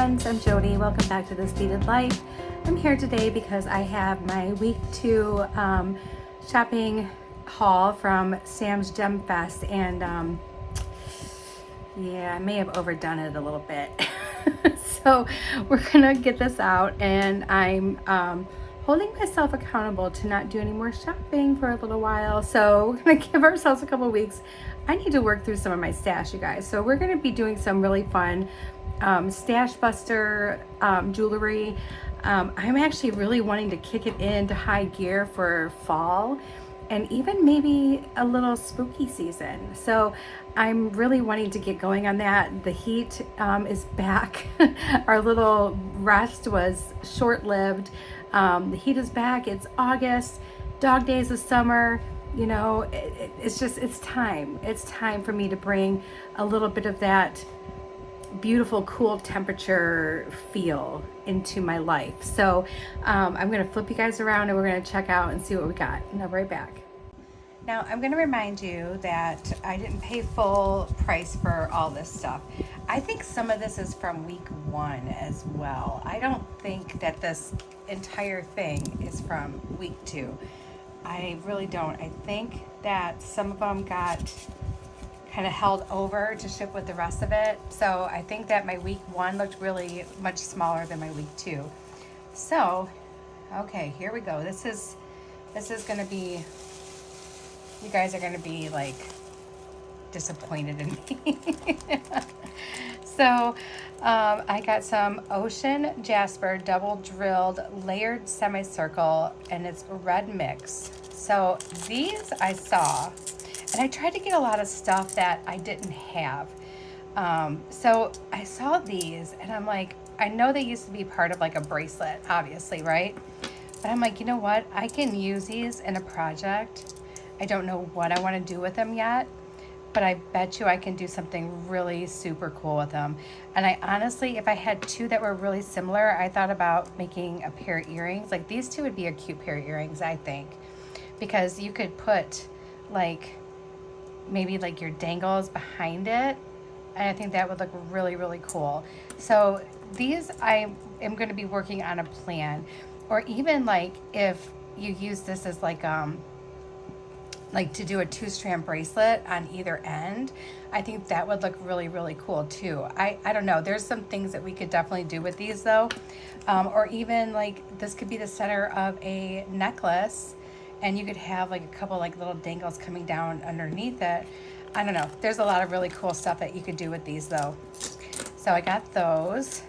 friends, I'm Jody. Welcome back to This Beaded Life. I'm here today because I have my week 2 shopping haul from Sam's Gem Fest, and yeah, I may have overdone it a little bit. So we're gonna get this out, and I'm holding myself accountable to not do any more shopping for a little while. So we're gonna give ourselves a couple weeks. I need to work through some of my stash, you guys. So we're gonna be doing some really fun stash buster jewelry. I'm actually really wanting to kick it into high gear for fall and even maybe a little spooky season. So I'm really wanting to get going on that. The heat is back. Our little rest was short-lived. The heat is back. It's August, dog days of summer. You know, it's time. It's time for me to bring a little bit of that beautiful, cool temperature feel into my life. So I'm going to flip you guys around and we're going to check out and see what we got. And I'll be right back. Now, I'm going to remind you that I didn't pay full price for all this stuff. I think some of this is from week 1 as well. I don't think that this entire thing is from week 2. I really don't. I think that some of them got kind of held over to ship with the rest of it. So I think that my week 1 looked really much smaller than my week 2. So, okay, here we go. This is going to be, you guys are going to be like disappointed in me. So I got some Ocean Jasper double drilled layered semicircle, and it's red mix. So these I saw, and I tried to get a lot of stuff that I didn't have. So I saw these and I'm like, I know they used to be part of like a bracelet, obviously, right? But I'm like, you know what? I can use these in a project. I don't know what I want to do with them yet, but I bet you I can do something really super cool with them. And I honestly, if I had 2 that were really similar, I thought about making a pair of earrings. Like these 2 would be a cute pair of earrings, I think, because you could put like maybe like your dangles behind it, and I think that would look really, really cool. So these I am going to be working on a plan, or even like if you use this as like to do a 2-strand bracelet on either end, I think that would look really, really cool too. I don't know, there's some things that we could definitely do with these though. Or even like this could be the center of a necklace, and you could have like a couple like little dangles coming down underneath it. I don't know. There's a lot of really cool stuff that you could do with these though. So I got those.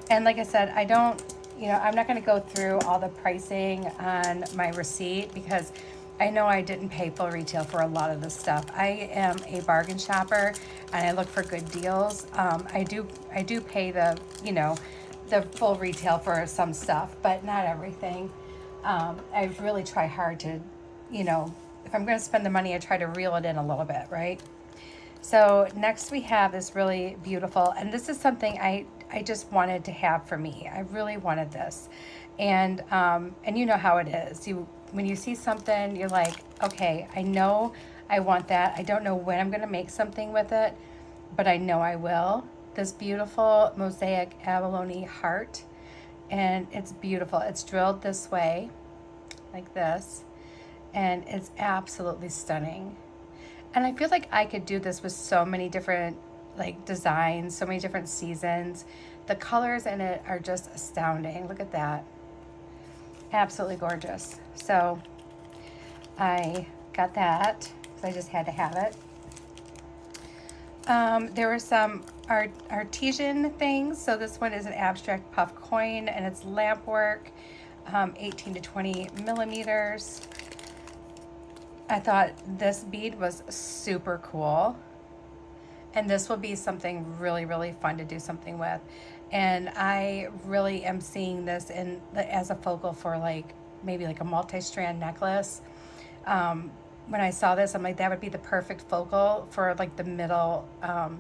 And like I said, I'm not going to go through all the pricing on my receipt because I know I didn't pay full retail for a lot of this stuff. I am a bargain shopper and I look for good deals. I do pay the full retail for some stuff, but not everything. I really try hard to, if I'm going to spend the money, I try to reel it in a little bit, right? So next we have this really beautiful, and this is something I just wanted to have for me. I really wanted this. And you know how it is. When you see something, you're like, okay, I know I want that. I don't know when I'm going to make something with it, but I know I will. This beautiful mosaic abalone heart. And it's beautiful. It's drilled this way, like this, and it's absolutely stunning. And I feel like I could do this with so many different like designs, so many different seasons. The colors in it are just astounding. Look at that. Absolutely gorgeous. So I got that because I just had to have it. There were some artisan things. So this one is an abstract puff coin, and it's lampwork, 18 to 20 millimeters. I thought this bead was super cool, and this will be something really, really fun to do something with. And I really am seeing this as a focal for like maybe like a multi-strand necklace. When I saw this, I'm like, that would be the perfect focal for like the middle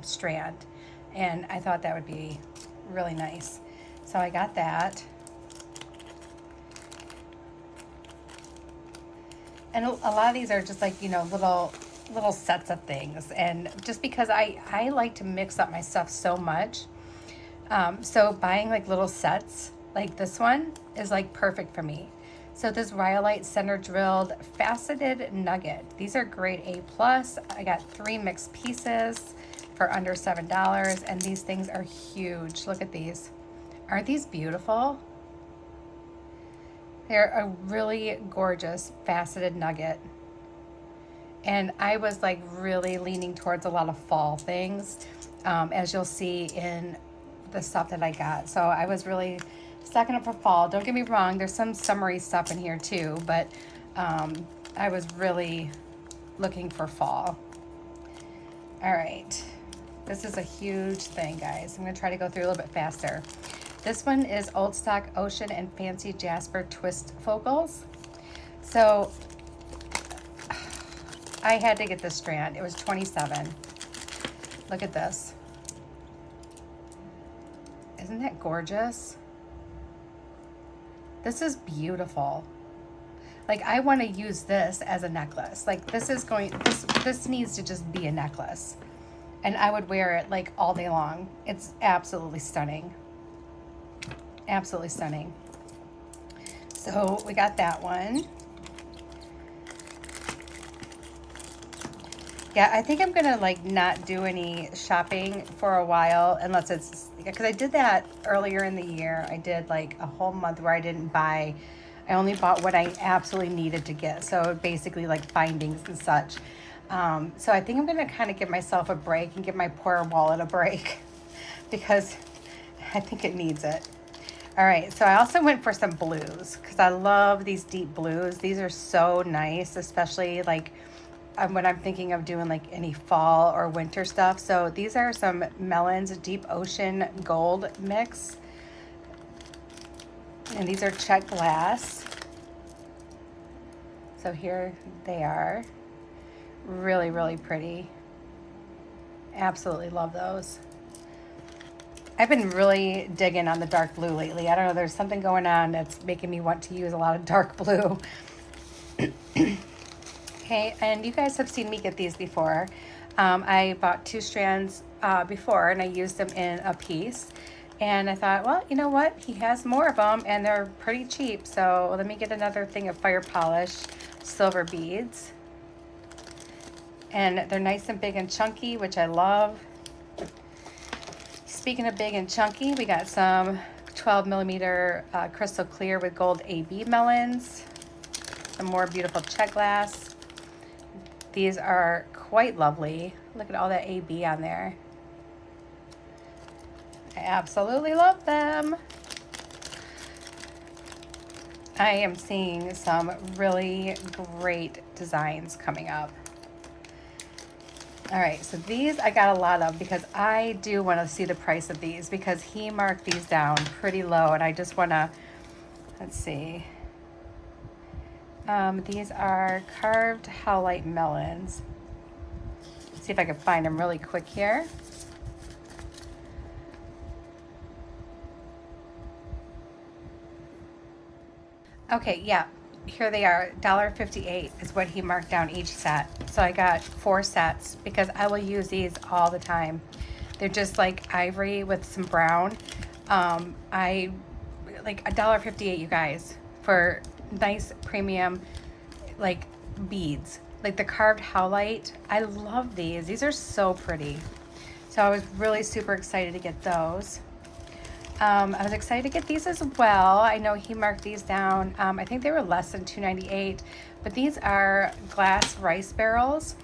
strand. And I thought that would be really nice. So I got that. And a lot of these are just like, little sets of things. And just because I like to mix up my stuff so much, So buying like little sets like this one is like perfect for me. So this Rhyolite center drilled faceted nugget. These are grade A plus. I got 3 mixed pieces for under $7, and these things are huge. Look at these. Aren't these beautiful? They're a really gorgeous faceted nugget. And I was like really leaning towards a lot of fall things, as you'll see in the stuff that I got. So I was really stocking up for fall. Don't get me wrong, there's some summery stuff in here too, but I was really looking for fall. All right, this is a huge thing, guys. I'm gonna try to go through a little bit faster. This one is Old Stock Ocean and Fancy Jasper Twist Focals. So I had to get this strand. It was $27. Look at this. Isn't that gorgeous? This is beautiful. Like, I want to use this as a necklace. Like, this needs to just be a necklace. And I would wear it like all day long. It's absolutely stunning. Absolutely stunning. So we got that one. Yeah, I think I'm gonna like not do any shopping for a while unless it's, because I did that earlier in the year. I did like a whole month where I didn't buy. I only bought what I absolutely needed to get. So basically like findings and such. So I think I'm gonna kind of give myself a break and give my poor wallet a break because I think it needs it. All right, so I also went for some blues because I love these deep blues. These are so nice, especially like when I'm thinking of doing like any fall or winter stuff. So these are some Melons Deep Ocean Gold Mix. And these are check glass. So here they are. Really, really pretty. Absolutely love those. I've been really digging on the dark blue lately. I don't know, there's something going on that's making me want to use a lot of dark blue. Okay, and you guys have seen me get these before. I bought 2 strands before, and I used them in a piece. And I thought, well, you know what? He has more of them, and they're pretty cheap. So let me get another thing of fire polished silver beads. And they're nice and big and chunky, which I love. Speaking of big and chunky, we got some 12 millimeter crystal clear with gold AB melons. Some more beautiful check glass. These are quite lovely. Look at all that AB on there. I absolutely love them. I am seeing some really great designs coming up. All right, so these I got a lot of because I do want to see the price of these because he marked these down pretty low, and I just want to, let's see. These are carved howlite melons. Let's see if I can find them really quick here. Okay, yeah, here they are. $1.58 is what he marked down each set. So I got 4 sets because I will use these all the time. They're just like ivory with some brown. I like $1.58, you guys, for nice premium like beads, like the carved howlite. I love these. These are so pretty. So I was really super excited to get those. I was excited to get these as well. I know he marked these down. I think they were less than $2.98, but these are glass rice barrels,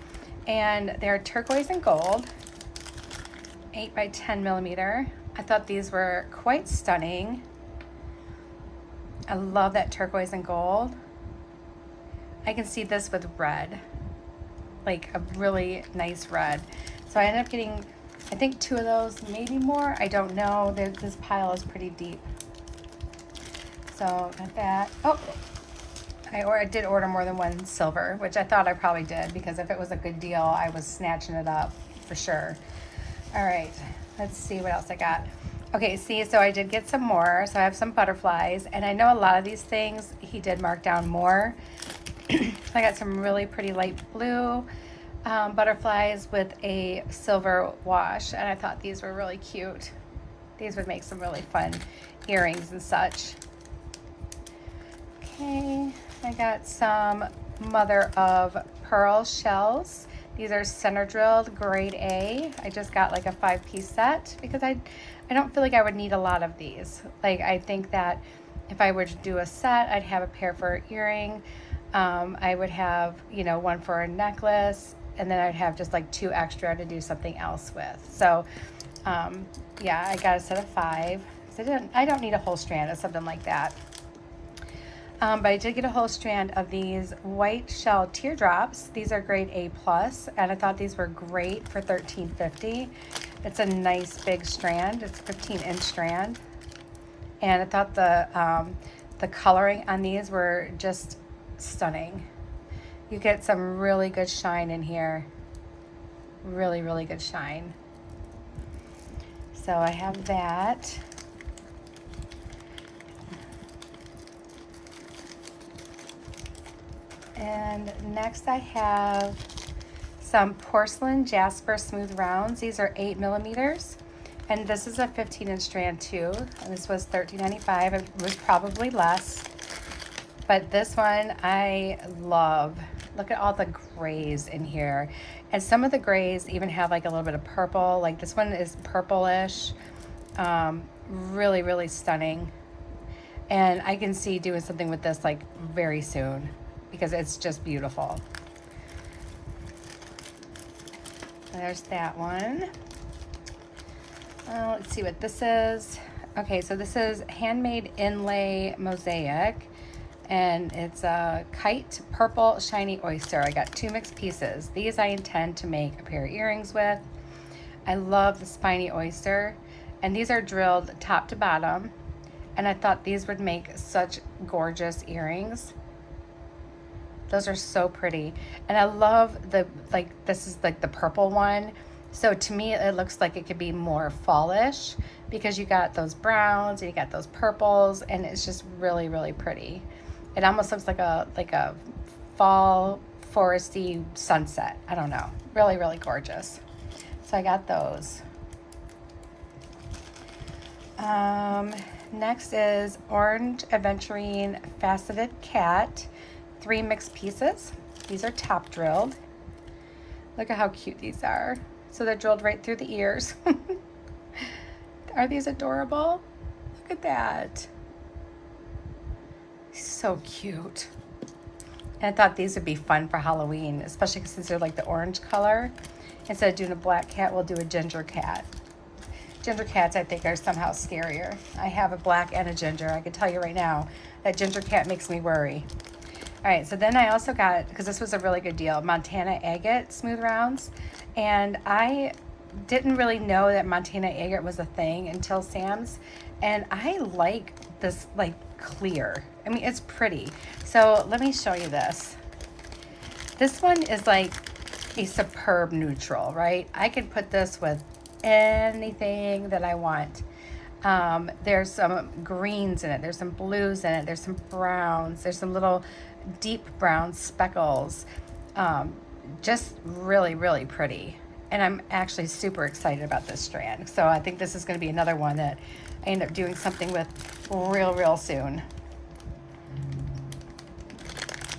and they're turquoise and gold, 8 by 10 millimeter. I thought these were quite stunning. I love that turquoise and gold. I can see this with red, like a really nice red. So I ended up getting, I think 2 of those, maybe more. I don't know. This pile is pretty deep. So got that. Oh, I did order more than 1 silver, which I thought I probably did because if it was a good deal, I was snatching it up for sure. All right, let's see what else I got. Okay, see, so I did get some more. So I have some butterflies, and I know a lot of these things he did mark down more. I got some really pretty light blue butterflies with a silver wash, and I thought these were really cute. These would make some really fun earrings and such. Okay, I got some mother of pearl shells. These are center drilled grade A. I just got like a 5-piece set because I don't feel like I would need a lot of these. Like, I think that if I were to do a set, I'd have a pair for an earring. I would have, you know, one for a necklace, and then I'd have just like 2 extra to do something else with. So yeah, I got a set of 5. So I don't need a whole strand of something like that. But I did get a whole strand of these white shell teardrops. These are grade A+, and I thought these were great for $13.50. It's a nice big strand. It's a 15-inch strand. And I thought the coloring on these were just stunning. You get some really good shine in here. Really, really good shine. So I have that. And next I have some porcelain jasper smooth rounds. These are 8 millimeters. And this is a 15-inch strand too. And this was $13.95. It was probably less. But this one I love. Look at all the grays in here. And some of the grays even have like a little bit of purple. Like this one is purplish. Really, really stunning. And I can see doing something with this like very soon because it's just beautiful. There's that one. Let's see what this is. Okay, so this is handmade inlay mosaic. And it's a kite purple shiny oyster. I got 2 mixed pieces. These I intend to make a pair of earrings with. I love the spiny oyster. And these are drilled top to bottom. And I thought these would make such gorgeous earrings. Those are so pretty. And I love this is like the purple one. So to me, it looks like it could be more fallish because you got those browns and you got those purples, and it's just really, really pretty. It almost looks like a fall foresty sunset. I don't know. Really, really gorgeous. So I got those. Next is orange aventurine faceted cat. 3 mixed pieces. These are top drilled. Look at how cute these are. So they're drilled right through the ears. Are these adorable? Look at that. So cute. And I thought these would be fun for Halloween, especially since they're like the orange color. Instead of doing a black cat, we'll do a ginger cat. Ginger cats, I think, are somehow scarier. I have a black and a ginger. I can tell you right now that ginger cat makes me worry. All right, so then I also got, because this was a really good deal, Montana agate smooth rounds. And I didn't really know that Montana agate was a thing until Sam's. And I like this like clear. I mean, it's pretty. So let me show you this. This one is like a superb neutral, right? I could put this with anything that I want. There's some greens in it. There's some blues in it. There's some browns. There's some little deep brown speckles. Just really, really pretty. And I'm actually super excited about this strand. So I think this is going to be another one that I end up doing something with real soon.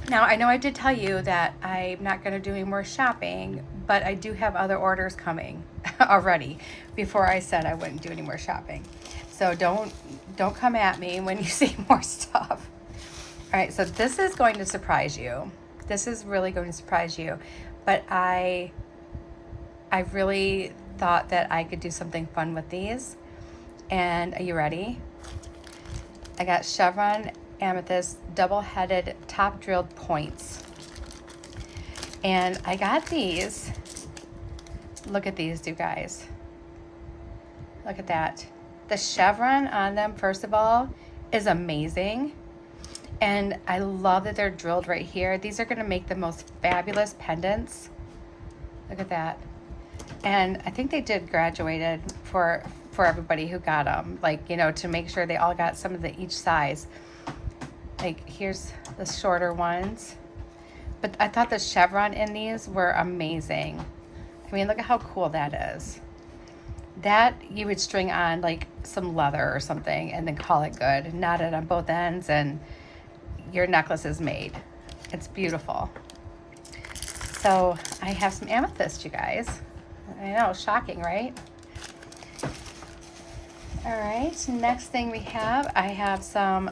Now, I know I did tell you that I'm not going to do any more shopping, but I do have other orders coming already before I said I wouldn't do any more shopping. So don't come at me when you see more stuff. All right, so this is going to surprise you. This is really going to surprise you. But I really thought that I could do something fun with these. And are you ready? I got chevron amethyst double-headed top drilled points. And I got these. Look at these, you guys. Look at that. The chevron on them, first of all, is amazing. And I love that they're drilled right here. These are gonna make the most fabulous pendants. Look at that. And I think they did graduated for everybody who got them. Like, you know, to make sure they all got some of the each size. Like, here's the shorter ones. But I thought the chevron in these were amazing. I mean, look at how cool that is. That you would string on like some leather or something and then call it good. Knot it on both ends and your necklace is made. It's beautiful. So I have some amethyst, you guys. I know, shocking, right? All right, next thing I have some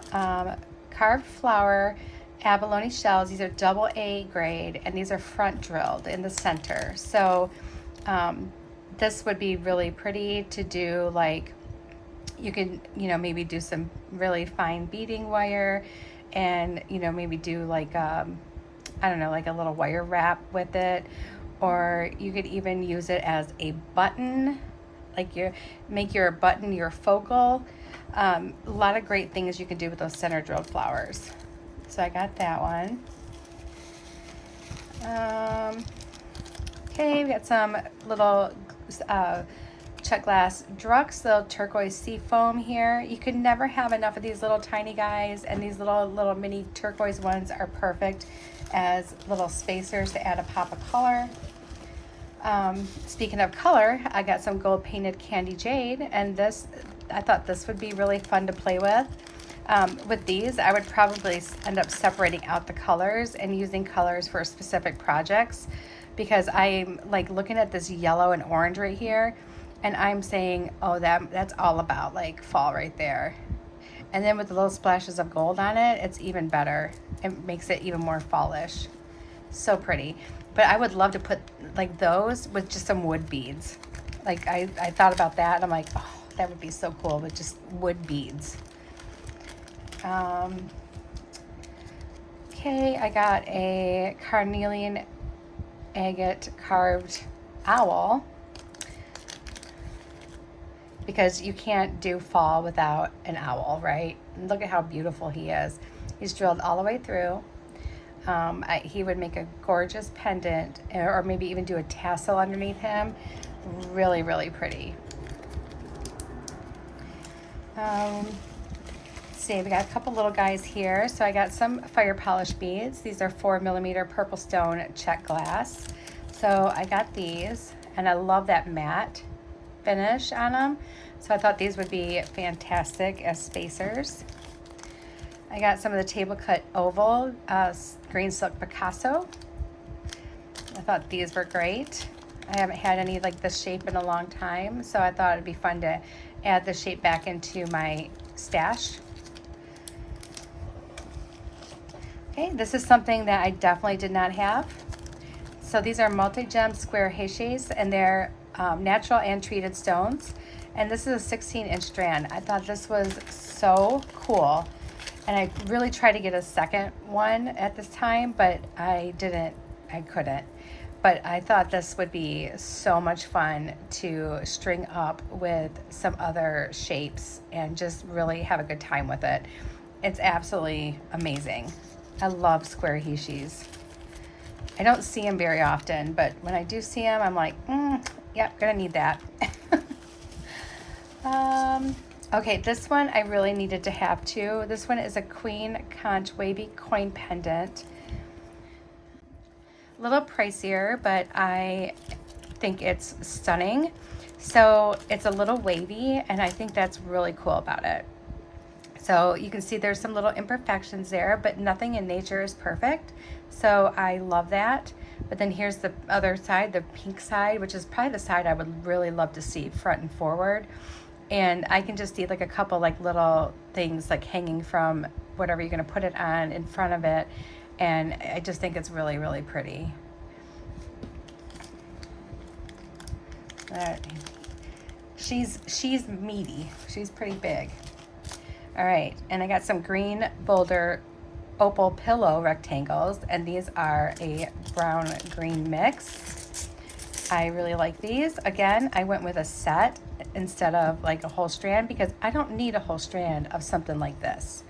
carved flower abalone shells. These are double A grade, and these are front drilled in the center. So this would be really pretty to do, like, you can, maybe do some really fine beading wire and, maybe do like, I don't know, like a little wire wrap with it. Or you could even use it as a button, like make your button your focal. A lot of great things you can do with those center drilled flowers. So I got that one. Okay, we got some little Czech glass Drux, little turquoise sea foam here. You could never have enough of these little tiny guys, and these little mini turquoise ones are perfect as little spacers to add a pop of color. Speaking of color, I got some gold painted candy jade, and I thought this would be really fun to play with. With these, I would probably end up separating out the colors and using colors for specific projects, because I'm like looking at this yellow and orange right here, and I'm saying, oh, that's all about like fall right there. And then with the little splashes of gold on it, it's even better. It makes it even more fallish. So pretty. But I would love to put like those with just some wood beads. Like I thought about that, and I'm like, oh, that would be so cool with just wood beads. Okay, I got a carnelian agate carved owl, because you can't do fall without an owl, right? And look at how beautiful he is. He's drilled all the way through. He would make a gorgeous pendant, or maybe even do a tassel underneath him. Really, really pretty. Let's see, we got a couple little guys here. So I got some fire polish beads. These are 4mm purple stone Czech glass. So I got these, and I love that matte finish on them. So I thought these would be fantastic as spacers. I got some of the table cut oval green silk Picasso. I thought these were great. I haven't had any like this shape in a long time, so I thought it'd be fun to add the shape back into my stash. Okay, this is something that I definitely did not have. So these are multi-gem square hachis, and they're natural and treated stones. And this is a 16-inch strand. I thought this was so cool. And I really tried to get a second one at this time, but I couldn't. But I thought this would be so much fun to string up with some other shapes and just really have a good time with it. It's absolutely amazing. I love square hishis. I don't see them very often, but when I do see them, I'm like, yep, gonna need that. Okay, this one I really needed to have too. This one is a queen conch wavy coin pendant. A little pricier, but I think it's stunning. So it's a little wavy, and I think that's really cool about it. So you can see there's some little imperfections there, but nothing in nature is perfect. So I love that. But then here's the other side, the pink side, which is probably the side I would really love to see front and forward. And I can just see like a couple like little things like hanging from whatever you're gonna put it on in front of it. And I just think it's really, really pretty. She's meaty. She's pretty big. All right, and I got some green boulder opal pillow rectangles, and these are a brown green mix. I really like these. Again, I went with a set instead of like a whole strand, because I don't need a whole strand of something like this.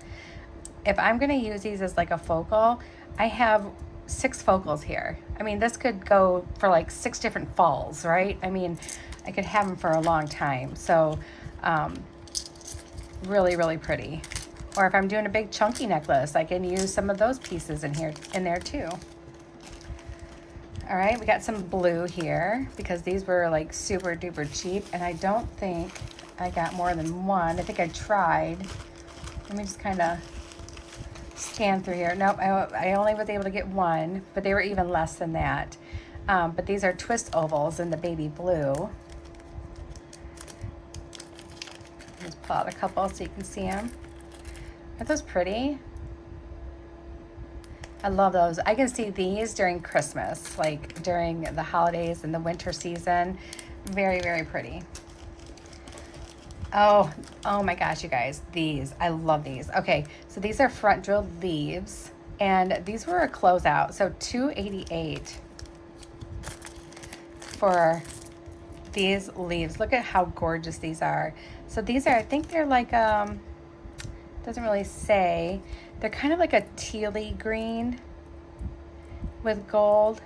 If I'm gonna use these as like a focal, I have 6 focals here. I mean, this could go for like 6 different falls, right? I mean, I could have them for a long time. So really, really pretty. Or if I'm doing a big chunky necklace, I can use some of those pieces in there too. All right, we got some blue here because these were like super duper cheap, and I don't think I got more than one. I think I tried. Let me just kind of scan through here. Nope, I only was able to get one, but they were even less than that. But these are twist ovals in the baby blue. Just pull out a couple so you can see them. Aren't those pretty? I love those. I can see these during Christmas, like during the holidays and the winter season. Very, very pretty. Oh my gosh, you guys, these, I love these. Okay, so these are front drilled leaves, and these were a closeout, so $2.88 for these leaves. Look at how gorgeous these are. So these are, I think they're like, doesn't really say. They're kind of like a tealy green with gold.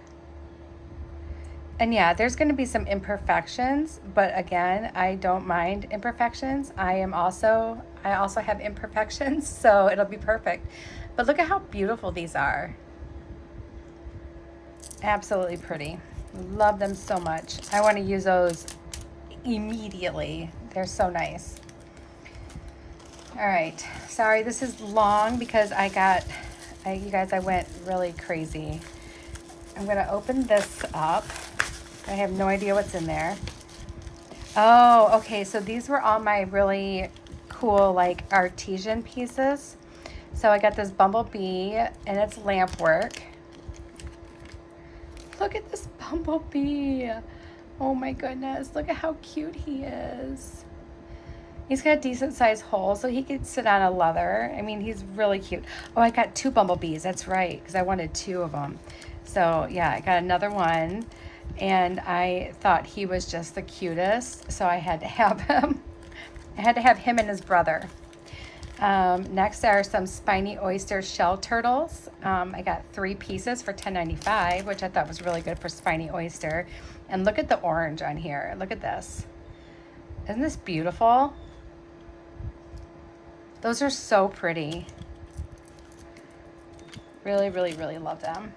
And yeah, there's going to be some imperfections, but again, I don't mind imperfections. I also have imperfections, so it'll be perfect. But look at how beautiful these are. Absolutely pretty. Love them so much. I want to use those immediately. They're so nice. All right, sorry this is long because you guys, I went really crazy. I'm gonna open this up. I have no idea what's in there. Oh, okay, so these were all my really cool like artisan pieces. So I got this bumblebee, and it's lampwork. Look at this bumblebee. Oh my goodness, look at how cute he is. He's got a decent sized hole, so he could sit on a leather. I mean, he's really cute. Oh, I got two bumblebees. That's right, because I wanted two of them. So yeah, I got another one, and I thought he was just the cutest, so I had to have him. I had to have him and his brother. Next are some spiny oyster shell turtles. I got 3 pieces for $10.95, which I thought was really good for spiny oyster. And look at the orange on here. Look at this. Isn't this beautiful? Those are so pretty. Really, really, really love them.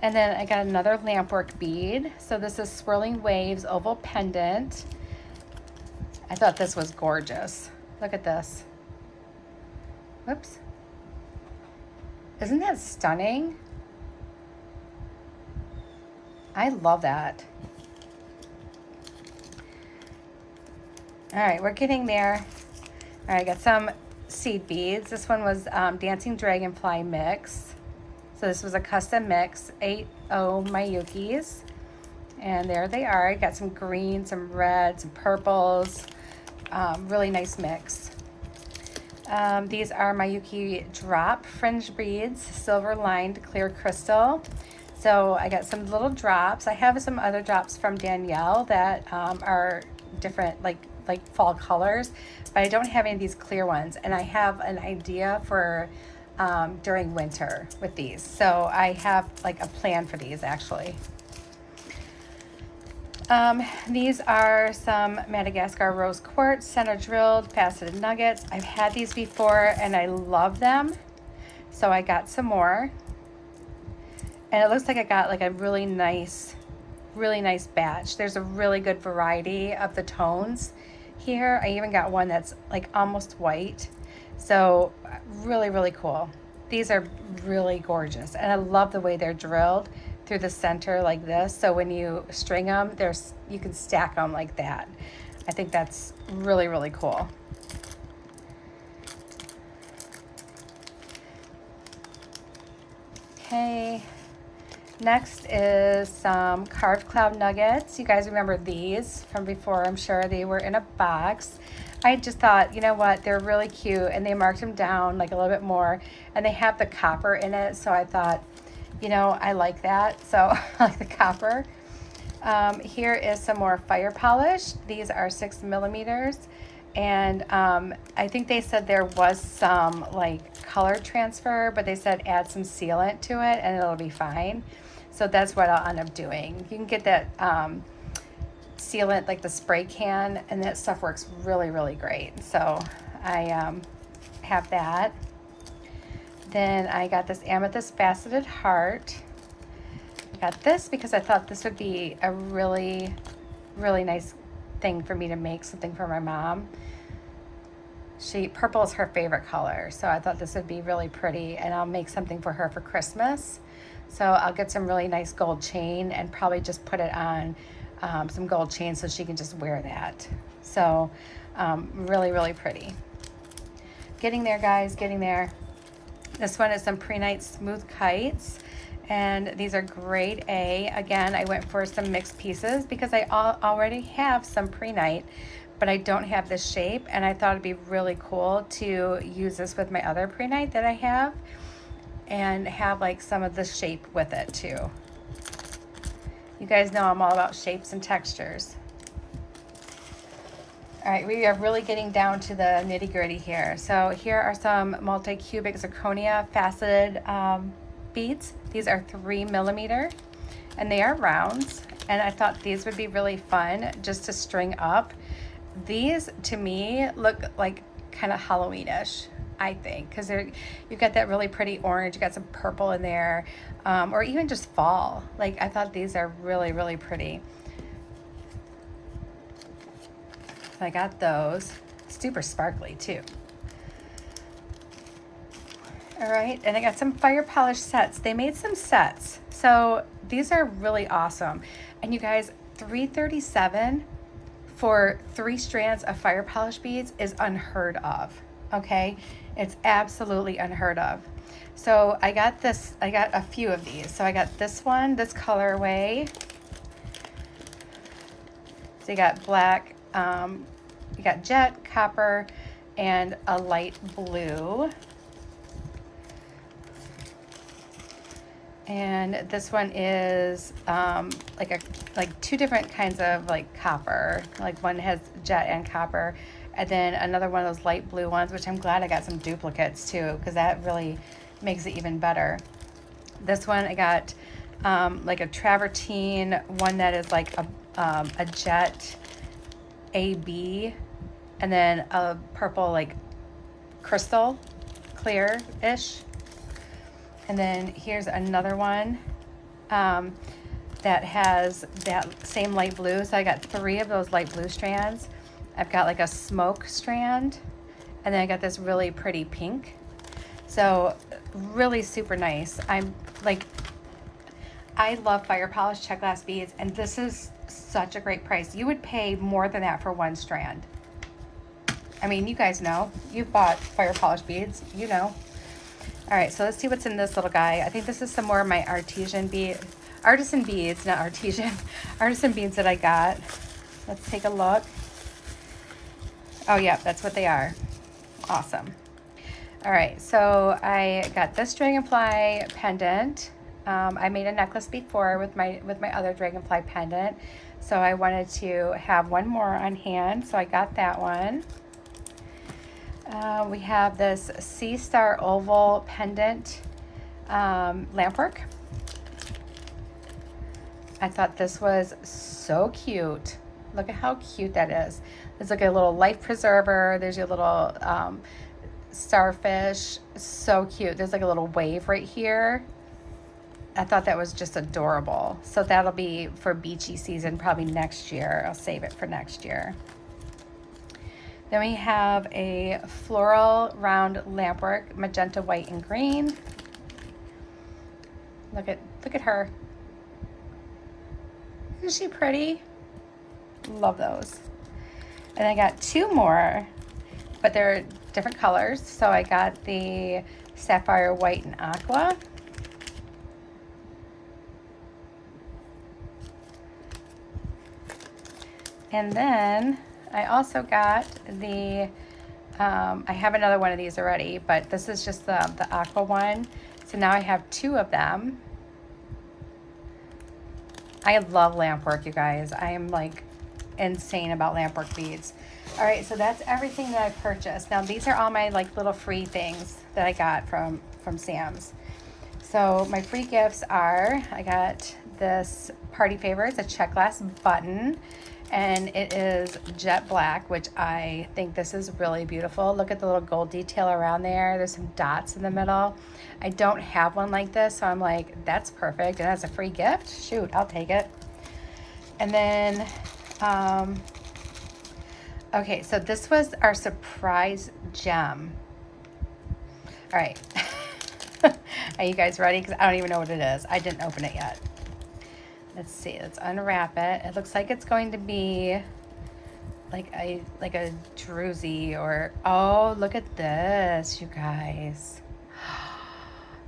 And then I got another lampwork bead. So this is Swirling Waves oval pendant. I thought this was gorgeous. Look at this. Whoops. Isn't that stunning? I love that. All right, we're getting there. All right, I got some seed beads. This one was Dancing Dragonfly mix. So this was a custom mix, 8 Mayukis. And there they are. I got some green, some red, some purples. Really nice mix. These are Mayuki drop fringe beads, silver lined clear crystal. So I got some little drops. I have some other drops from Danielle that are different, like fall colors, but I don't have any of these clear ones. And I have an idea for during winter with these. So I have like a plan for these actually. These are some Madagascar rose quartz, center drilled, faceted nuggets. I've had these before and I love them. So I got some more. And it looks like I got like a really nice batch. There's a really good variety of the tones here. I even got one that's like almost white. So really, really cool. These are really gorgeous. And I love the way they're drilled through the center like this. So when you string them, you can stack them like that. I think that's really, really cool. Okay. Next is some carved cloud nuggets. You guys remember these from before, I'm sure. They were in a box. I just thought, you know what, they're really cute, and they marked them down like a little bit more, and they have the copper in it, so I thought, you know, I like that, so I like the copper. Here is some more fire polish. These are 6 millimeters, and I think they said there was some like color transfer, but they said add some sealant to it and it'll be fine. So that's what I'll end up doing. You can get that sealant, like the spray can, and that stuff works really, really great. So I have that. Then I got this amethyst faceted heart. I got this because I thought this would be a really, really nice thing for me to make, something for my mom. Purple is her favorite color, so I thought this would be really pretty, and I'll make something for her for Christmas. So I'll get some really nice gold chain and probably just put it on some gold chain so she can just wear that. So really, really pretty. Getting there, guys, getting there. This one is some Pre-Night Smooth Kites, and these are grade A. Again, I went for some mixed pieces because I already have some Pre-Night, but I don't have this shape, and I thought it'd be really cool to use this with my other Pre-Night that I have and have like some of the shape with it too. You guys know I'm all about shapes and textures. All right, we are really getting down to the nitty gritty here. So here are some multi-cubic zirconia faceted beads. These are 3 millimeter and they are rounds. And I thought these would be really fun just to string up. These to me look like kind of Halloweenish, I think, because you've got that really pretty orange, you got some purple in there, or even just fall. Like I thought these are really, really pretty. So I got those. Super sparkly too. All right, and I got some fire polish sets. They made some sets. So these are really awesome. And you guys, $337 for 3 strands of fire polish beads is unheard of. Okay, it's absolutely unheard of. So I got a few of these. So I got this one, this colorway. So you got black, you got jet, copper, and a light blue. And this one is like 2 different kinds of like copper. Like one has jet and copper, and then another one of those light blue ones, which I'm glad I got some duplicates too, because that really makes it even better. This one I got like a travertine, one that is like a jet AB, and then a purple like crystal clear-ish. And then here's another one that has that same light blue. So I got 3 of those light blue strands. I've got like a smoke strand, and then I got this really pretty pink. So really super nice. I love fire polish check glass beads, and this is such a great price. You would pay more than that for 1 strand. I mean, you guys know. You've bought fire polish beads, you know. All right, so let's see what's in this little guy. I think this is some more of my artisan beads, not artisan, artisan beads that I got. Let's take a look. Oh yeah, that's what they are. Awesome. All right, so I got this dragonfly pendant. I made a necklace before with my other dragonfly pendant, so I wanted to have one more on hand, so I got that one. We have this Sea Star Oval pendant lampwork. I thought this was so cute. Look at how cute that is. There's like a little life preserver. There's your little starfish. So cute. There's like a little wave right here. I thought that was just adorable. So that'll be for beachy season probably next year. I'll save it for next year. Then we have a floral round lampwork, magenta, white, and green. Look at her. Isn't she pretty? Love those. And I got 2 more, but they're different colors. So I got the sapphire white and aqua. And then I also got the, I have another one of these already, but this is just the aqua one. So now I have 2 of them. I love lampwork, you guys. I am like insane about lampwork beads. All right, so that's everything that I purchased. Now these are all my like little free things that I got from Sam's. So my free gifts are, I got this Party Favorites, a check glass button. and it is jet black, which I think this is really beautiful. Look at the little gold detail around there. There's some dots in the middle. I don't have one like this, so I'm like, that's perfect. And as a free gift, shoot, I'll take it. And then, okay, so this was our surprise gem. All right. Are you guys ready? Because I don't even know what it is. I didn't open it yet. Let's see. Let's unwrap it. It looks like it's going to be like a druzy or, oh, look at this, you guys.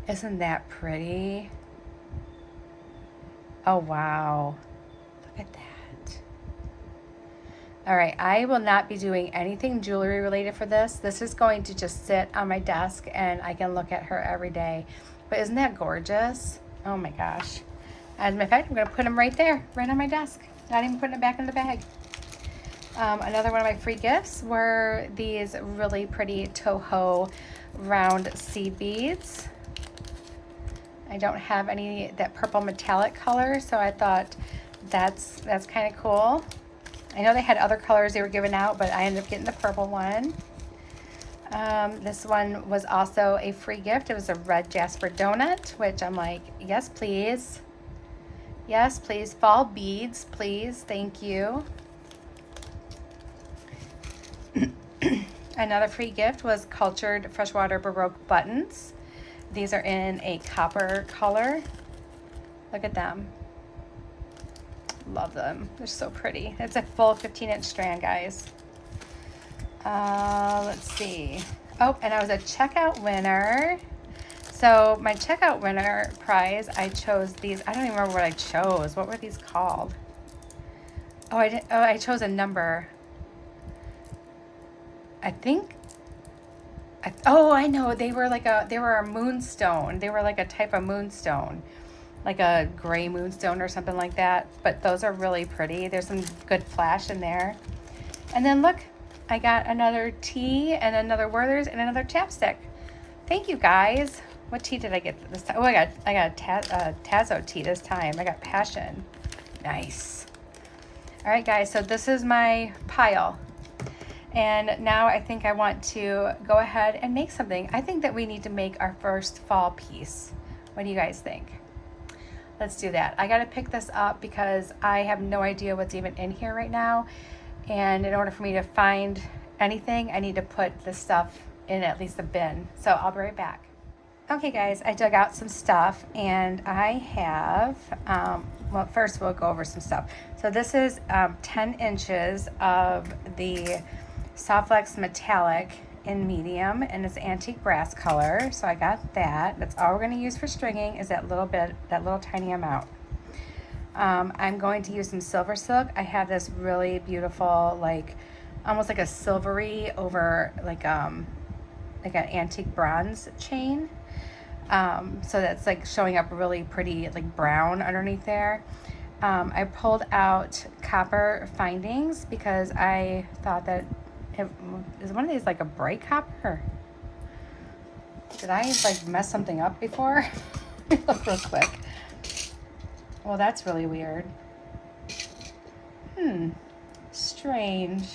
Isn't that pretty? Oh, wow. Look at that. All right, I will not be doing anything jewelry related for this. This is going to just sit on my desk and I can look at her every day. But isn't that gorgeous? Oh my gosh. As a matter of fact, I'm gonna put them right there, right on my desk. Not even putting it back in the bag. Another one of my free gifts were these really pretty Toho round seed beads. I don't have any, that purple metallic color, so I thought that's kind of cool. I know they had other colors they were giving out, but I ended up getting the purple one. This one was also a free gift. It was a red jasper donut, which I'm like, yes, please. Yes, please. Fall beads, please. Thank you. Another free gift was cultured freshwater Baroque buttons. These are in a copper color. Look at them. Love them. They're so pretty. It's a full 15-inch strand, guys. Let's see. Oh, and I was a checkout winner. So my checkout winner prize, I chose these. I don't even remember what I chose. What were these called? Oh, I chose a number. I think. Oh, I know. They were a moonstone. They were like a type of moonstone. Like a gray moonstone or something like that. But those are really pretty. There's some good flash in there. And then look, I got another tea and another Werther's and another chapstick. Thank you, guys. What tea did I get this time? Oh, I got a Tazo tea this time. I got Passion. Nice. All right, guys. So this is my pile. And now I think I want to go ahead and make something. I think that we need to make our first fall piece. What do you guys think? Let's do that. I got to pick this up because I have no idea what's even in here right now. And in order for me to find anything, I need to put this stuff in at least a bin. So I'll be right back. Okay, guys, I dug out some stuff and I have, well, first we'll go over some stuff. So this is 10 inches of the Soft Flex Metallic in medium, and it's antique brass color. So I got that. That's all we're going to use for stringing is that little tiny amount. I'm going to use some silver silk. I have this really beautiful, like almost like a silvery over like an antique bronze chain. So that's like showing up really pretty, like brown underneath there. I pulled out copper findings because I thought that is one of these like a bright copper? Did I like mess something up before? Let me look real quick. Well, that's really weird. Strange.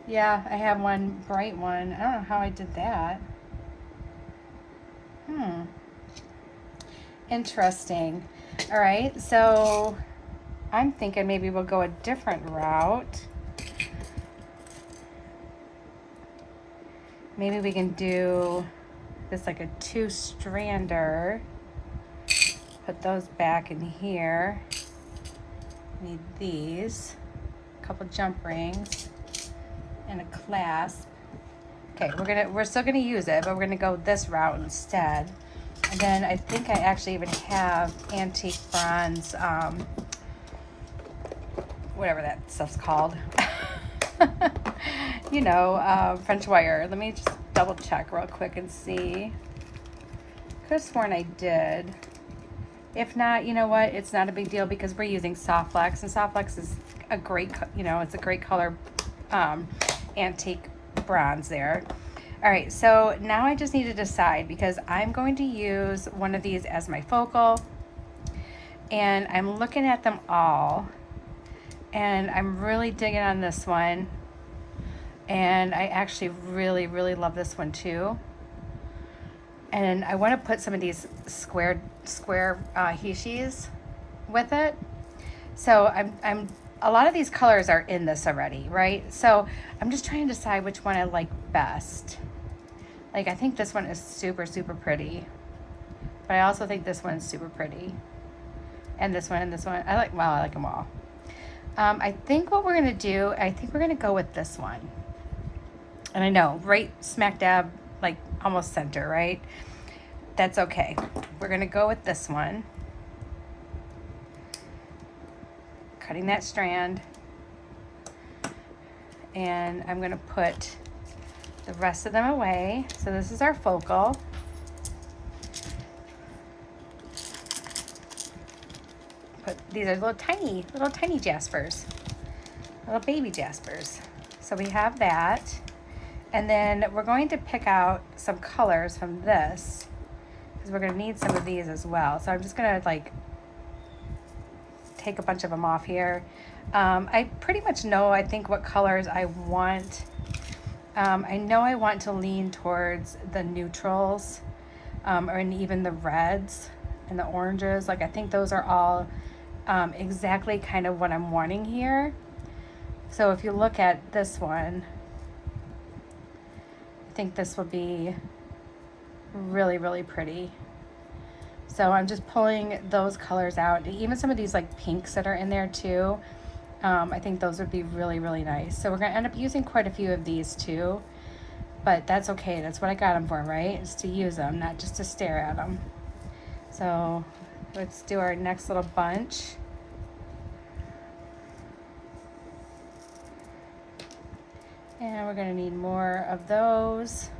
Yeah, I have one bright one. I don't know how I did that. Interesting. All right, so I'm thinking maybe we'll go a different route. Maybe we can do this like a 2-strander. Put those back in here. Need these. A couple jump rings and a clasp. Okay, we're still gonna use it, but we're gonna go this route instead. And then I think I actually even have antique bronze, whatever that stuff's called. You know, French wire. Let me just double check real quick and see. Could have sworn I did. If not, you know what? It's not a big deal because we're using Soft Flex, and Soft Flex is a great, it's a great color, antique bronze there. All right, so now I just need to decide because I'm going to use one of these as my focal. and I'm looking at them all, and I'm really digging on this one, and I actually really, really love this one too. And I want to put some of these square hishis with it. So I'm a lot of these colors are in this already, right? So I'm just trying to decide which one I like best. Like, I think this one is super, super pretty, but I also think this one is super pretty. And this one and this one. I like them all. I think what we're going to do, I think we're going to go with this one. And I know, right smack dab, like almost center, right? That's okay. We're going to go with this one. Cutting that strand. And I'm going to put the rest of them away. So this is our focal. These are little tiny jaspers, little baby jaspers. So we have that. And then we're going to pick out some colors from this, because we're going to need some of these as well. So I'm just going to like take a bunch of them off here. I pretty much know, I think, what colors I want. I know I want to lean towards the neutrals, and even the reds and the oranges. Like, I think those are all exactly kind of what I'm wanting here. So if you look at this one, I think this will be really, really pretty. So I'm just pulling those colors out. Even some of these like pinks that are in there too. I think those would be really, really nice. So we're going to end up using quite a few of these too, but that's okay. That's what I got them for, right? Is to use them, not just to stare at them. So let's do our next little bunch. And we're going to need more of those.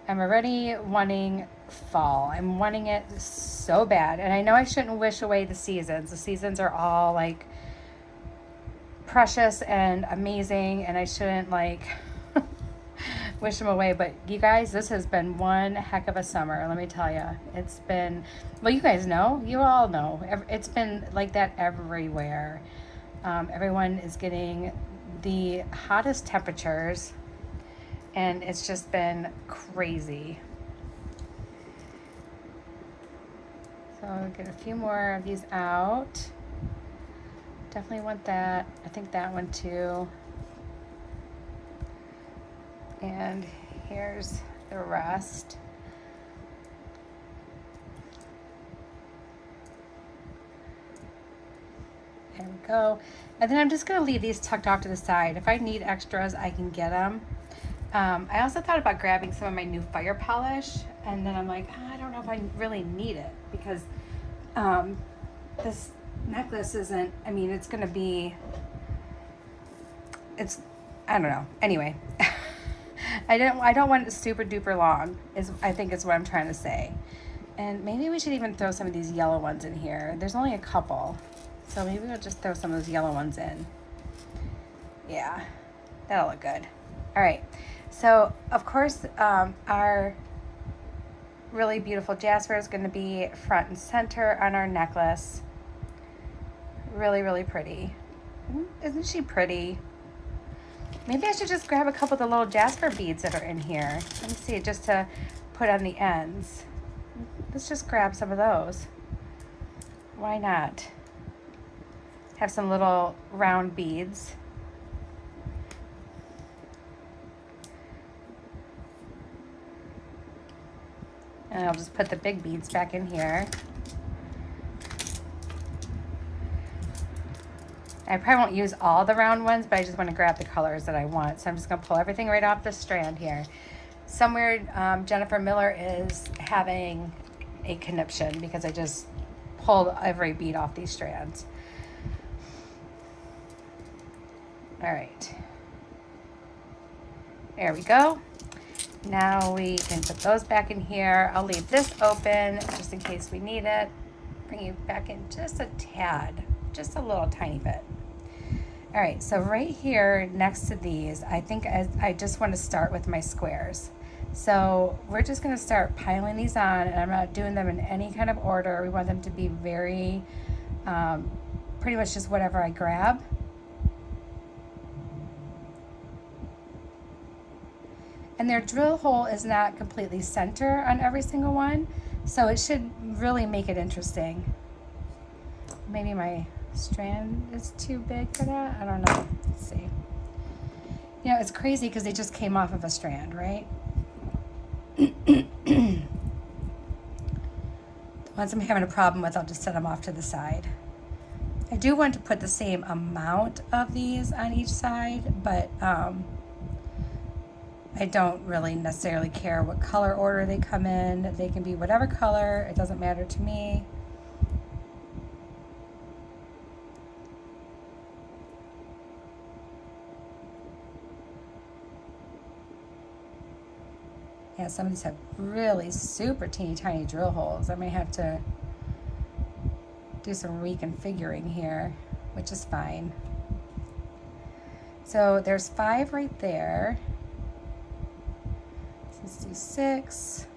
I'm already wanting fall. I'm wanting it so bad. And I know I shouldn't wish away the seasons. The seasons are all like precious and amazing, and I shouldn't like wish them away. But you guys, this has been one heck of a summer. Let me tell you, it's been, well, you guys know, you all know, it's been like that everywhere. Everyone is getting the hottest temperatures, and it's just been crazy. So I'll get a few more of these out. Definitely want that. I think that one too. And here's the rest. There we go. And then I'm just going to leave these tucked off to the side. If I need extras, I can get them. I also thought about grabbing some of my new fire polish, and then I'm like, I don't know if I really need it, because this necklace isn't, I mean, it's going to be, it's, I don't know. Anyway, I don't want it super duper long, I think is what I'm trying to say. And maybe we should even throw some of these yellow ones in here. There's only a couple, so maybe we'll just throw some of those yellow ones in. Yeah, that'll look good. All right, so of course our really beautiful jasper is going to be front and center on our necklace. Really, really pretty. Isn't she pretty? Maybe I should just grab a couple of the little jasper beads that are in here. Let me see, just to put on the ends. Let's just grab some of those. Why not? Have some little round beads. And I'll just put the big beads back in here. I probably won't use all the round ones, but I just want to grab the colors that I want. So I'm just going to pull everything right off the strand here. Somewhere Jennifer Miller is having a conniption because I just pulled every bead off these strands. All right. There we go. Now we can put those back in here. I'll leave this open just in case we need it. Bring you back in just a tad, just a little tiny bit. All right, so right here next to these, I think I just want to start with my squares. So we're just going to start piling these on, and I'm not doing them in any kind of order. We want them to be very, pretty much just whatever I grab. And their drill hole is not completely center on every single one, so it should really make it interesting. Maybe my strand is too big for that. I don't know. Let's see. You know, it's crazy because they just came off of a strand, right? The ones I'm having a problem with, I'll just set them off to the side. I do want to put the same amount of these on each side, but I don't really necessarily care what color order they come in. They can be whatever color. It doesn't matter to me. Yeah, some of these have really super teeny tiny drill holes. I may have to do some reconfiguring here, which is fine. So there's 5 right there. Let's do 6.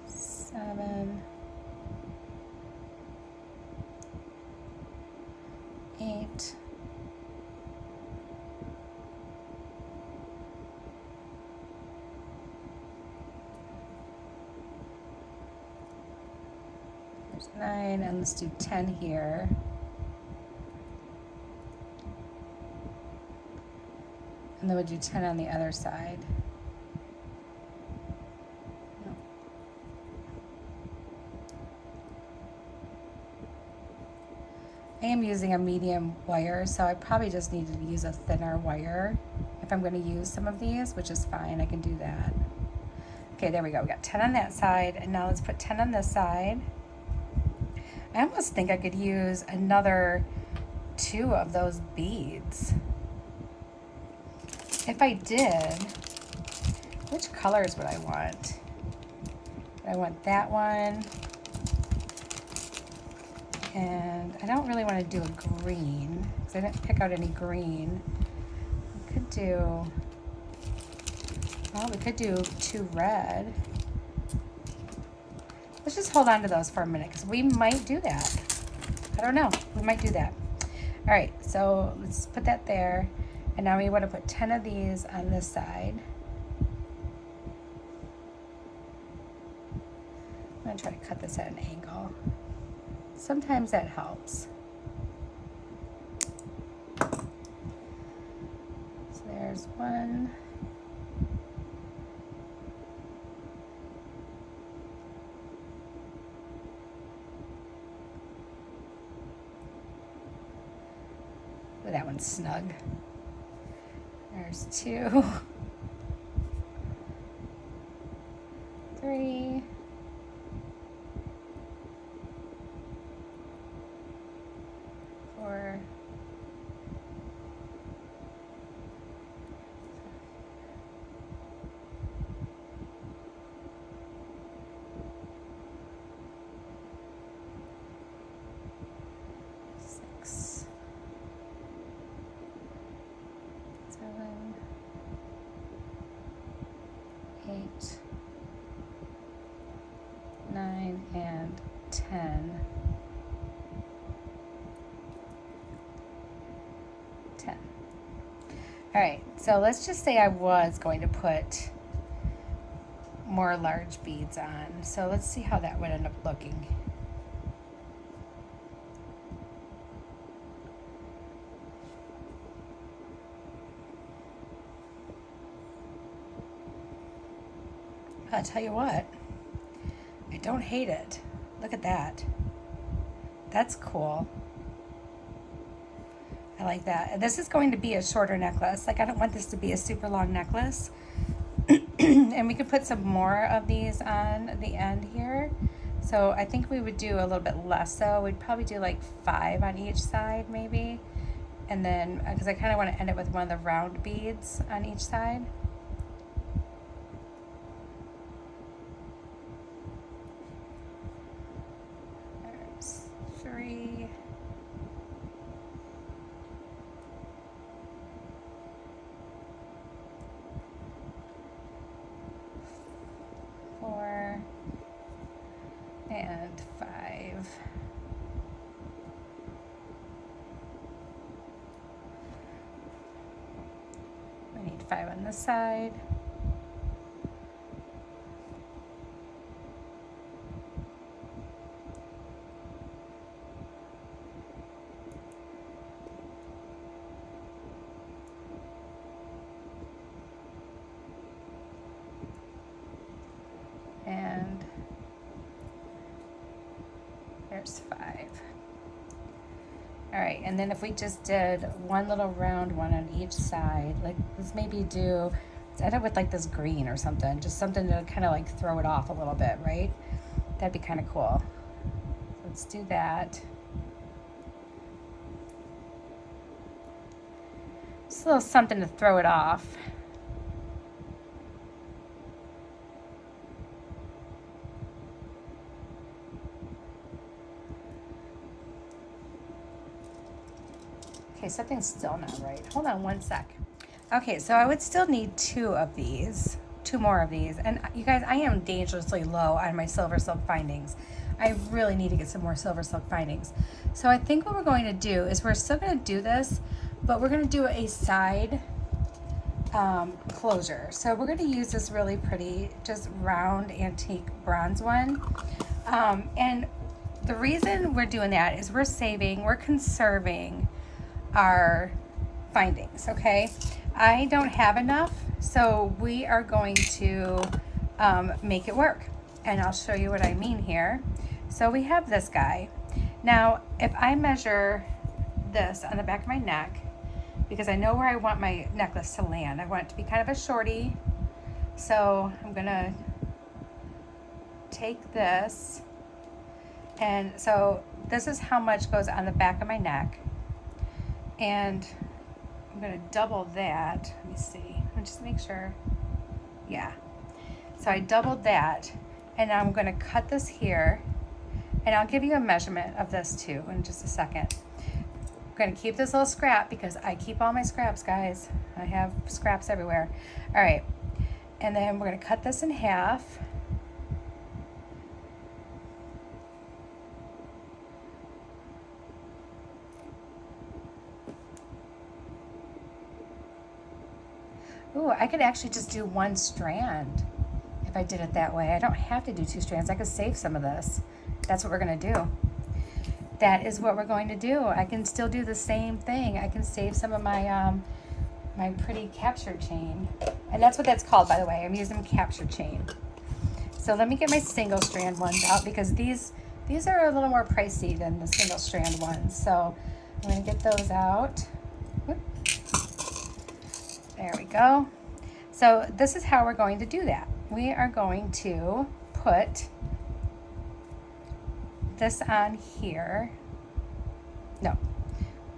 Seven. 8. There's 9, and let's do 10 here. And then we'll do 10 on the other side. I am using a medium wire, so I probably just need to use a thinner wire if I'm going to use some of these, which is fine. I can do that. Okay, there we go. We got 10 on that side, and now let's put 10 on this side. I almost think I could use another 2 of those beads. If I did, which colors would I want? I want that one. And I don't really want to do a green because I didn't pick out any green. We could do, well, we could do 2 red. Let's just hold on to those for a minute because we might do that. I don't know. We might do that. All right, so let's put that there. And now we want to put 10 of these on this side. I'm going to try to cut this at an angle. Sometimes that helps. So there's 1. Oh, that one's snug. There's 2. 3. 4. 6. 7. 8. 9 and 10. 10. All right, so let's just say I was going to put more large beads on. So let's see how that would end up looking. I'll tell you what, I don't hate it. Look at that. That's cool. I like that. And this is going to be a shorter necklace. Like, I don't want this to be a super long necklace. And we could put some more of these on the end here. So I think we would do a little bit less so. We'd probably do like 5 on each side maybe. And then, because I kind of want to end it with one of the round beads on each side. 5 on this side. And there's 5. All right, and then if we just did one little round one on each side, like let's maybe do, let's end up with like this green or something, just something to kind of like throw it off a little bit, right? That'd be kind of cool. Let's do that. Just a little something to throw it off. Okay, something's still not right. Hold on one sec. Okay, so I would still need 2 of these, 2 more of these. And you guys, I am dangerously low on my silver silk findings. I really need to get some more silver silk findings. So I think what we're going to do is we're still going to do this, but we're going to do a side closure. So we're going to use this really pretty, just round antique bronze one. And the reason we're doing that is we're conserving our findings, okay? I don't have enough, so we are going to make it work. And I'll show you what I mean here. So we have this guy. Now, if I measure this on the back of my neck, because I know where I want my necklace to land. I want it to be kind of a shorty. So I'm gonna take this, and so this is how much goes on the back of my neck. And I'm gonna double that. Let me see, I'll just make sure. Yeah, so I doubled that, and I'm gonna cut this here, and I'll give you a measurement of this too in just a second. I'm gonna keep this little scrap because I keep all my scraps, guys. I have scraps everywhere. All right, and then we're gonna cut this in half. Ooh, I could actually just do 1 strand if I did it that way. I don't have to do 2 strands. I could save some of this. That's what we're gonna do. That is what we're going to do. I can still do the same thing. I can save some of my my pretty capture chain. And that's what that's called, by the way. I'm using capture chain. So let me get my single strand ones out because these are a little more pricey than the single strand ones. So I'm gonna get those out. Whoop. There we go. So this is how we're going to do that. We are going to put this on here. No,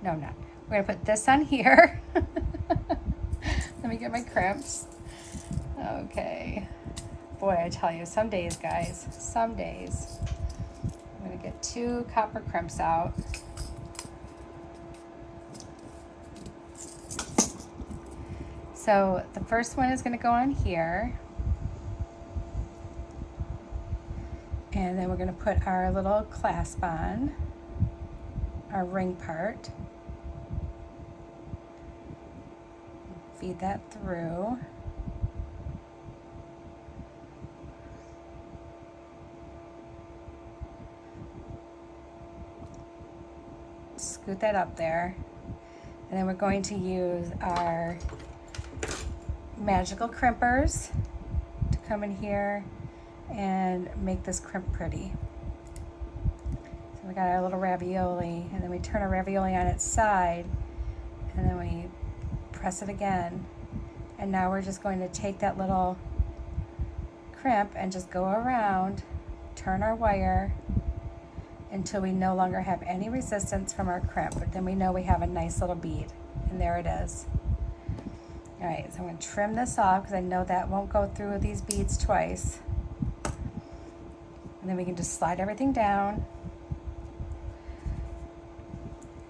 I'm not. We're gonna put this on here. Let me get my crimps. Okay. Boy, I tell you, some days, guys, some days. I'm gonna get 2 copper crimps out. So the first one is going to go on here, and then we're going to put our little clasp on, our ring part, feed that through. Scoot that up there, and then we're going to use our magical crimpers to come in here and make this crimp pretty. So we got our little ravioli, and then we turn our ravioli on its side, and then we press it again. And now we're just going to take that little crimp and just go around, turn our wire until we no longer have any resistance from our crimp. But then we know we have a nice little bead, and there it is. All right, so I'm going to trim this off because I know that won't go through these beads twice. And then we can just slide everything down.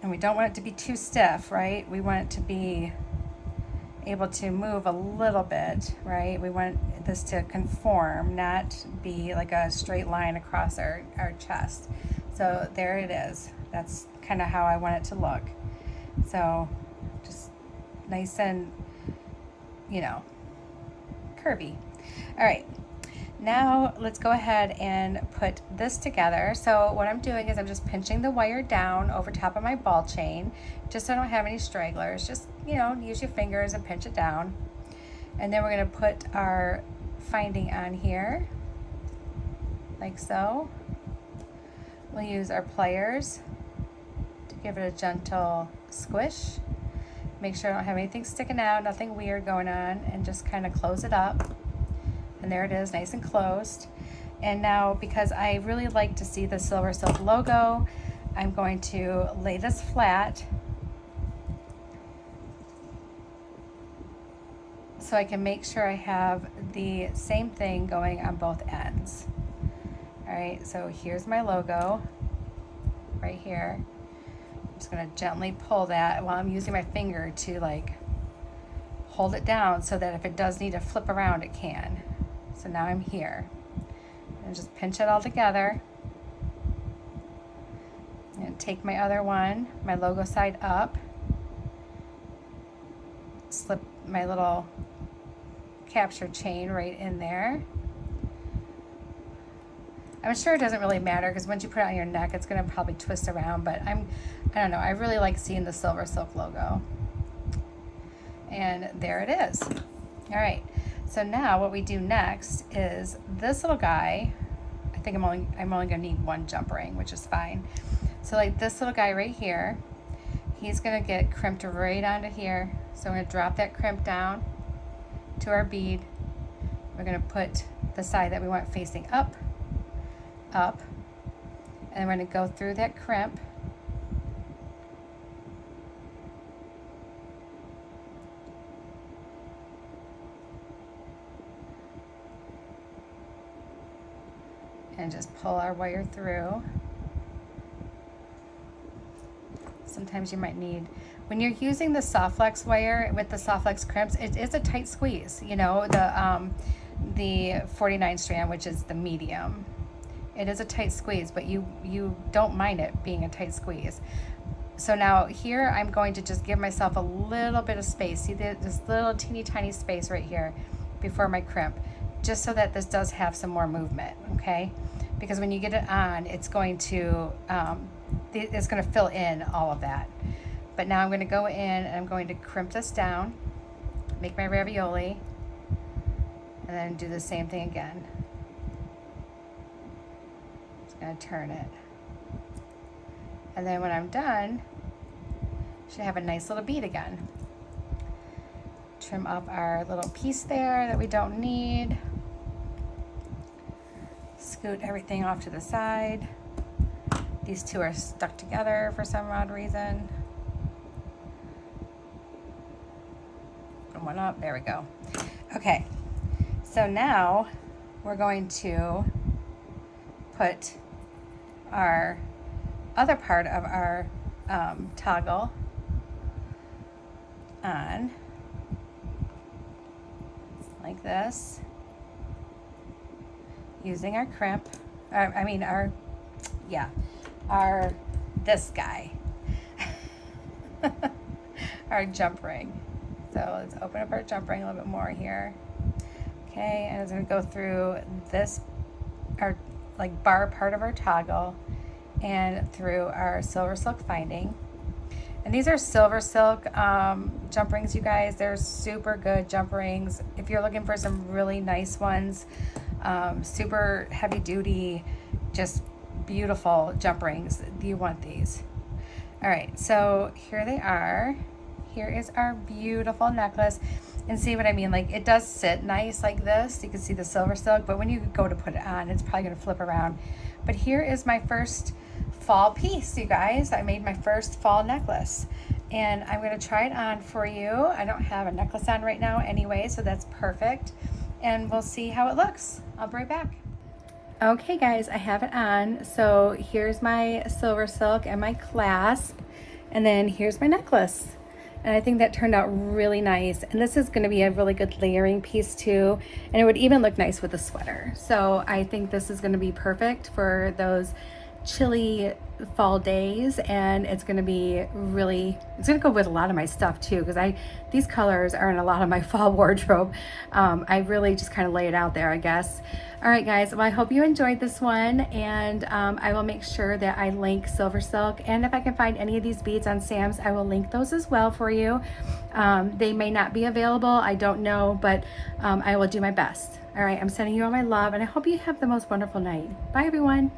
And we don't want it to be too stiff, right? We want it to be able to move a little bit, right? We want this to conform, not be like a straight line across our chest. So there it is. That's kind of how I want it to look. So just nice and, you know, curvy. All right, now let's go ahead and put this together. So what I'm doing is I'm just pinching the wire down over top of my ball chain, just so I don't have any stragglers. Just, you know, use your fingers and pinch it down. And then we're gonna put our finding on here, like so. We'll use our pliers to give it a gentle squish. Make sure I don't have anything sticking out, nothing weird going on, and just kind of close it up. And there it is, nice and closed. And now, because I really like to see the Silver Silk logo, I'm going to lay this flat so I can make sure I have the same thing going on both ends. All right, so here's my logo right here. I'm just gonna gently pull that while I'm using my finger to like hold it down so that if it does need to flip around, it can. So now I'm here. And just pinch it all together. And take my other one, my logo side up. Slip my little capture chain right in there. I'm sure it doesn't really matter because once you put it on your neck, it's gonna probably twist around, but I don't know, I really like seeing the Silver Silk logo. And there it is. All right, so now what we do next is this little guy. I think I'm only gonna need one jump ring, which is fine. So like this little guy right here, he's gonna get crimped right onto here. So I'm gonna drop that crimp down to our bead. We're gonna put the side that we want facing up, and we're gonna go through that crimp. And just pull our wire through. Sometimes you might need, when you're using the soft flex wire with the soft flex crimps, it is a tight squeeze, you know, the 49 strand, which is the medium. It is a tight squeeze, but you don't mind it being a tight squeeze. So now here I'm going to just give myself a little bit of space. See this little teeny tiny space right here before my crimp, just so that this does have some more movement, okay? Because when you get it on, it's going to fill in all of that. But now I'm going to go in and I'm going to crimp this down, make my ravioli, and then do the same thing again. Just going to turn it. And then when I'm done, should have a nice little bead again. Trim up our little piece there that we don't need. Scoot everything off to the side. These two are stuck together for some odd reason. Open one up, there we go. Okay, so now we're going to put our other part of our toggle on like this, using our crimp, this guy, our jump ring. So let's open up our jump ring a little bit more here. Okay, and it's gonna go through this, our like bar part of our toggle, and through our Silver Silk finding. And these are Silver Silk jump rings, you guys. They're super good jump rings. If you're looking for some really nice ones, super heavy duty, just beautiful jump rings, you want these. All right, so here they are. Here is our beautiful necklace. And see what I mean? Like, it does sit nice like this. You can see the Silver Silk, but when you go to put it on, it's probably gonna flip around. But here is my first fall piece, you guys. I made my first fall necklace, and I'm gonna try it on for you. I don't have a necklace on right now anyway, so that's perfect. And we'll see how it looks. I'll be right back. Okay guys, I have it on. So here's my Silver Silk and my clasp, and then here's my necklace. And I think that turned out really nice. And this is gonna be a really good layering piece too. And it would even look nice with a sweater. So I think this is gonna be perfect for those chilly fall days, and it's going to be really, it's going to go with a lot of my stuff too, because these colors are in a lot of my fall wardrobe. I really just kind of lay it out there, I guess. All right, guys, well, I hope you enjoyed this one, and I will make sure that I link Silver Silk, and if I can find any of these beads on Sam's, I will link those as well for you. They may not be available, I don't know, but I will do my best. All right, I'm sending you all my love, and I hope you have the most wonderful night. Bye, everyone.